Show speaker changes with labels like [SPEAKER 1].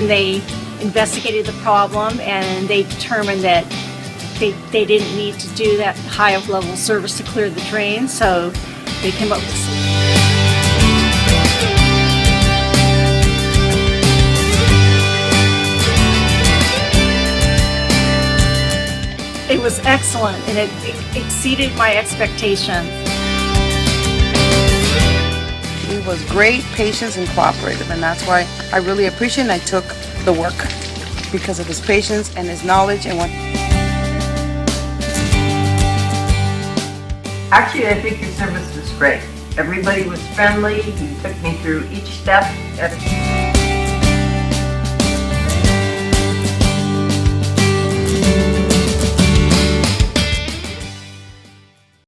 [SPEAKER 1] they investigated the problem and they determined that they didn't need to do that high level service to clear the drain, so they came up with a solution. It was excellent, and it exceeded my expectations.
[SPEAKER 2] He was great, patient, and cooperative, and that's why I really appreciate and I took the work because of his patience and his knowledge and what.
[SPEAKER 3] Actually, I think your service was great. Everybody was friendly. You took me through each step.